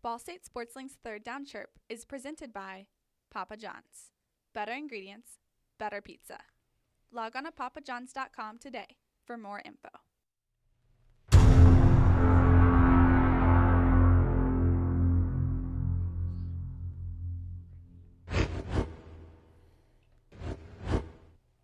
Ball State SportsLink's third Down Chirp is presented by Papa John's. Better ingredients, better pizza. Log on to papajohns.com today for more info.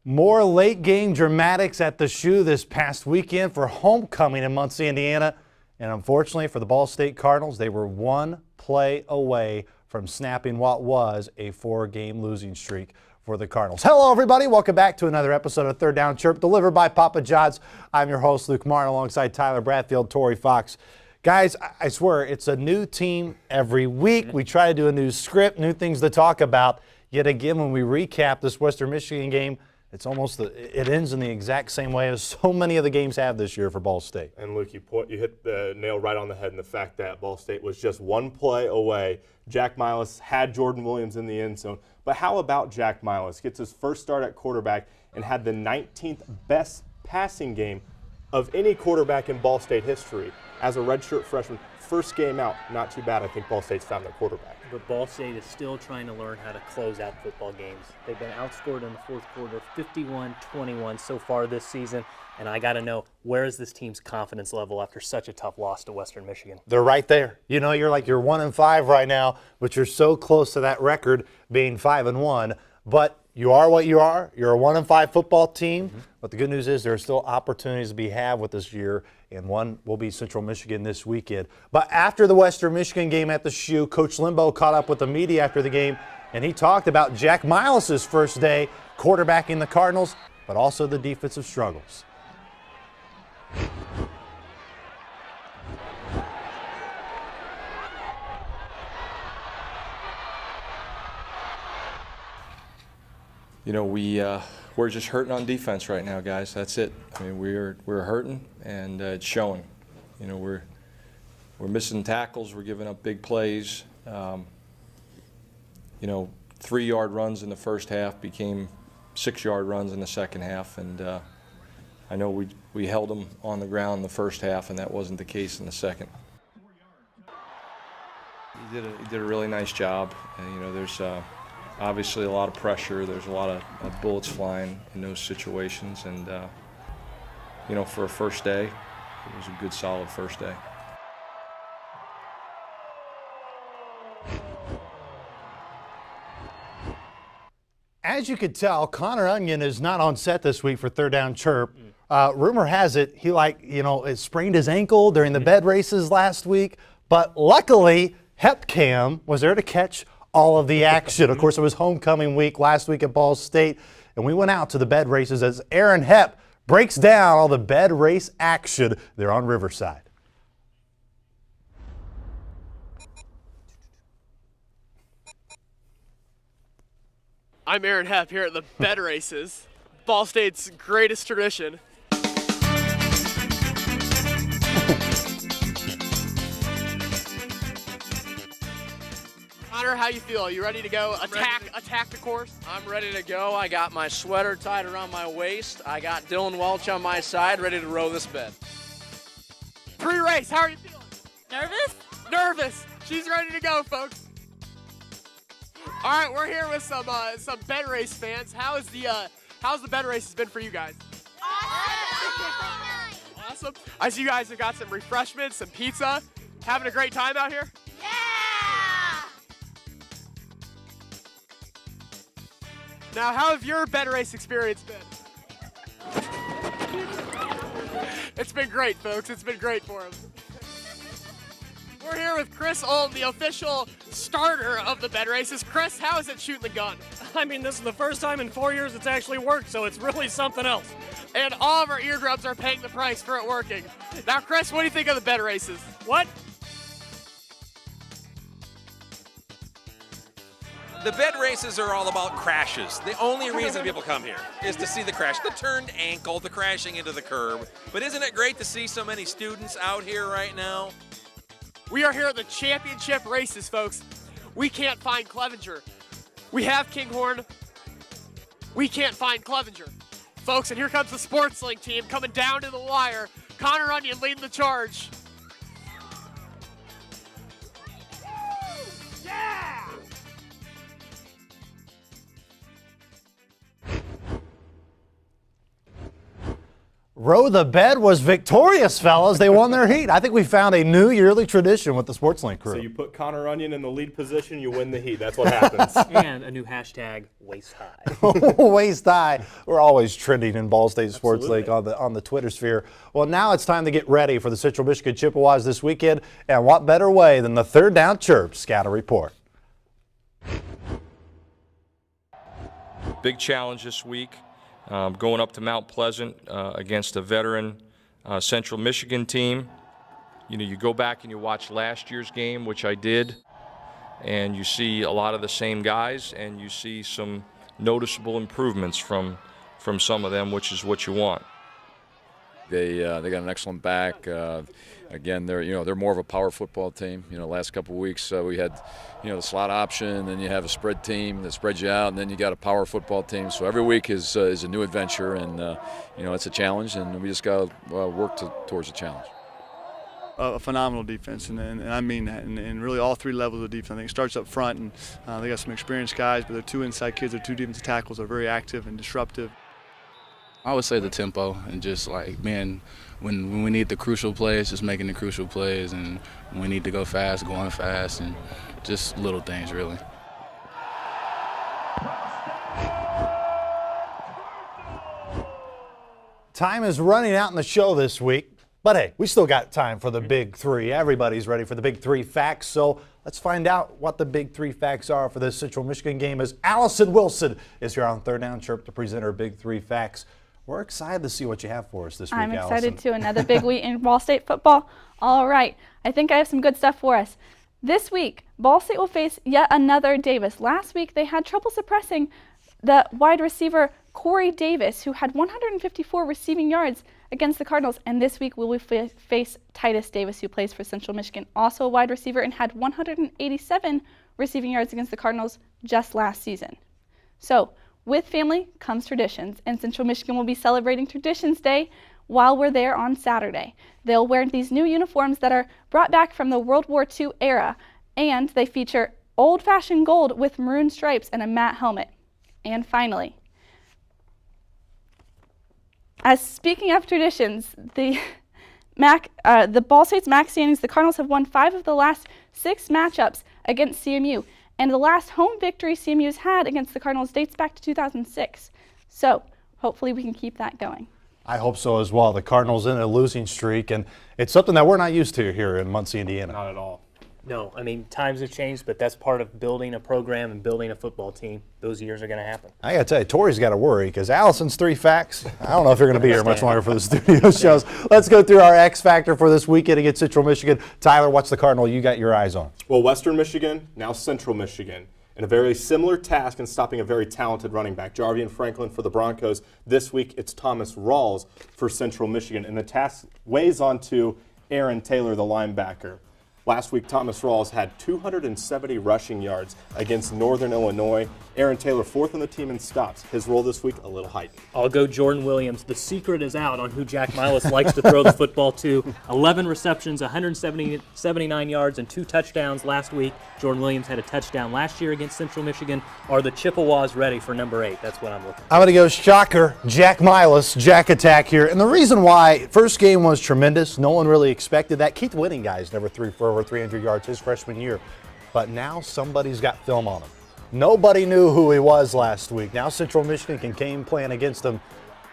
More late game dramatics at the Shoe this past weekend for homecoming in Muncie, Indiana. And unfortunately for the Ball State Cardinals, they were one play away from snapping what was a 4-game losing streak for the Cardinals. Hello, everybody. Welcome back to another episode of Third Down Chirp, delivered by Papa John's. I'm your host, Luke Martin, alongside Tyler Bradfield, Torey Fox. Guys, I swear, it's a new team every week. We try to do a new script, new things to talk about. Yet again, when we recap this Western Michigan game, it's almost it ends in the exact same way as so many of the games have this year for Ball State. And Luke, you hit the nail right on the head in the fact that Ball State was just one play away. Jack Milas had Jordan Williams in the end zone. But how about Jack Milas? Gets his first start at quarterback and had the 19th best passing game of any quarterback in Ball State history. As a redshirt freshman, first game out, not too bad. I think Ball State's found their quarterback. But Ball State is still trying to learn how to close out football games. They've been outscored in the fourth quarter 51-21 so far this season. And I got to know, where is this team's confidence level after such a tough loss to Western Michigan? They're right there. You know, you're 1-5 right now, but you're so close to that record being 5-1. But you are what you are. You're a 1-5 football team. Mm-hmm. But the good news is there are still opportunities to be had with this year, and one will be Central Michigan this weekend. But after the Western Michigan game at the Shoe, Coach Limbo caught up with the media after the game, and he talked about Jack Milas' first day quarterbacking the Cardinals, but also the defensive struggles. You know, we're just hurting on defense right now, guys. That's it. I mean, we're hurting, and it's showing. You know, we're missing tackles. We're giving up big plays. You know, 3-yard runs in the first half became 6-yard runs in the second half, and I know we held them on the ground in the first half, and that wasn't the case in the second. He did a really nice job. And, you know, there's obviously a lot of pressure. There's a lot of bullets flying in those situations, and you know, for a first day, it was a good, solid first day. As you could tell, Connor Onion is not on set this week for Third Down Chirp. Rumor has it he sprained his ankle during the bed races last week, but luckily HepCam was there to catch all of the action. Of course, it was homecoming week last week at Ball State, and we went out to the bed races as Aaron Hepp breaks down all the bed race action there on Riverside. I'm Aaron Hepp here at the bed races, Ball State's greatest tradition. Connor, how you feel? You ready to go attack the course? I'm ready to go. I got my sweater tied around my waist. I got Dylan Welch on my side, ready to row this bed. Pre-race, how are you feeling? Nervous? Nervous. She's ready to go, folks. All right, we're here with some bed race fans. How's the bed races been for you guys? Awesome. I see you guys have got some refreshments, some pizza. Having a great time out here? Yeah! Now, how have your bed race experience been? It's been great, folks. It's been great for them. We're here with Chris Olm, the official starter of the bed races. Chris, how is it shooting the gun? I mean, this is the first time in 4 years it's actually worked, so it's really something else. And all of our eardrums are paying the price for it working. Now, Chris, what do you think of the bed races? What? The bed races are all about crashes. The only reason people come here is to see the crash, the turned ankle, the crashing into the curb. But isn't it great to see so many students out here right now? We are here at the championship races, folks. We can't find Clevenger. We have Kinghorn. We can't find Clevenger. Folks, and here comes the SportsLink team coming down to the wire. Connor Onion leading the charge. Row the Bed was victorious, fellas. They won their heat. I think we found a new yearly tradition with the SportsLink crew. So you put Connor Onion in the lead position, you win the heat. That's what happens. And a new hashtag, waist high. Waist high. We're always trending in Ball State SportsLink on the Twitter sphere. Well, now it's time to get ready for the Central Michigan Chippewas this weekend. And what better way than the third down chirp scatter report. Big challenge this week. Going up to Mount Pleasant against a veteran Central Michigan team. You know, you go back and you watch last year's game, which I did, and you see a lot of the same guys, and you see some noticeable improvements from some of them, which is what you want. They got an excellent back. Again, they're more of a power football team. Last couple of weeks we had the slot option, then you have a spread team that spreads you out, and then you got a power football team. So every week is a new adventure, and it's a challenge, and we just got to work towards the challenge. A phenomenal defense, and I mean that, and really all three levels of defense. I think it starts up front, and they got some experienced guys, but they're two inside kids, they're two defensive tackles, they're very active and disruptive. I would say the tempo and just when we need the crucial plays, just making the crucial plays, and when we need to go fast, going fast, and just little things really. Time is running out in the show this week, but hey, we still got time for the big three. Everybody's ready for the big three facts, so let's find out what the big three facts are for this Central Michigan game as Allison Wilson is here on Third Down Chirp to present her big three facts. We're excited to see what you have for us this week, I'm Allison. excited too. Another big week in Ball State football. All right, I think I have some good stuff for us. This week, Ball State will face yet another Davis. Last week, they had trouble suppressing the wide receiver Corey Davis, who had 154 receiving yards against the Cardinals. And this week, we will face Titus Davis, who plays for Central Michigan, also a wide receiver, and had 187 receiving yards against the Cardinals just last season. So, with family comes traditions, and Central Michigan will be celebrating Traditions Day while we're there on Saturday. They'll wear these new uniforms that are brought back from the World War II era, and they feature old-fashioned gold with maroon stripes and a matte helmet. And finally, as speaking of traditions, the Ball State's MAC standings, the Cardinals have won 5 of the last 6 matchups against CMU. And the last home victory CMU's had against the Cardinals dates back to 2006. So hopefully we can keep that going. I hope so as well. The Cardinals in a losing streak, and it's something that we're not used to here in Muncie, Indiana. Not at all. No, I mean, times have changed, but that's part of building a program and building a football team. Those years are going to happen. I got to tell you, Torey's got to worry because Allison's 3 facts. I don't know if you're going to be here much longer for the studio shows. Let's go through our X Factor for this weekend against Central Michigan. Tyler, what's the Cardinal you got your eyes on? Well, Western Michigan, now Central Michigan. And a very similar task in stopping a very talented running back. Jarvian Franklin for the Broncos. This week, it's Thomas Rawls for Central Michigan. And the task weighs onto Aaron Taylor, the linebacker. Last week, Thomas Rawls had 270 rushing yards against Northern Illinois. Aaron Taylor, 4th on the team in stops. His role this week, a little heightened. I'll go Jordan Williams. The secret is out on who Jack Milas likes to throw the football to. 11 receptions, 179 yards, and 2 touchdowns last week. Jordan Williams had a touchdown last year against Central Michigan. Are the Chippewas ready for number 8? That's what I'm looking for. I'm going to go shocker, Jack Milas, Jack attack here. And the reason why, first game was tremendous. No one really expected that. Keith Winning, guys, never threw for over 300 yards his freshman year. But now somebody's got film on him. Nobody knew who he was last week. Now Central Michigan can game plan against him.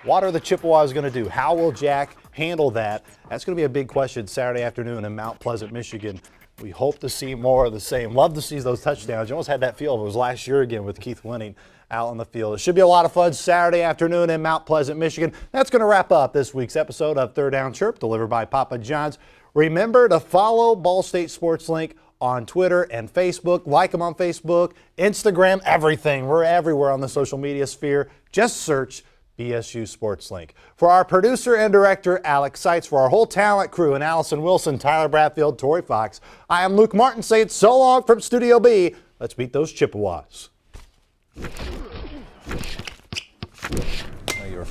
What are the Chippewas going to do? How will Jack handle that? That's going to be a big question Saturday afternoon in Mount Pleasant, Michigan. We hope to see more of the same. Love to see those touchdowns. You almost had that feel. It was last year again with Keith Winning out on the field. It should be a lot of fun Saturday afternoon in Mount Pleasant, Michigan. That's going to wrap up this week's episode of Third Down Chirp, delivered by Papa John's. Remember to follow Ball State SportsLink on Twitter and Facebook. Like them on Facebook, Instagram, everything. We're everywhere on the social media sphere. Just search BSU SportsLink. For our producer and director, Alex Seitz, for our whole talent crew, and Allison Wilson, Tyler Bradfield, Torey Fox, I am Luke Martin saying so long from Studio B. Let's beat those Chippewas. Oh, you're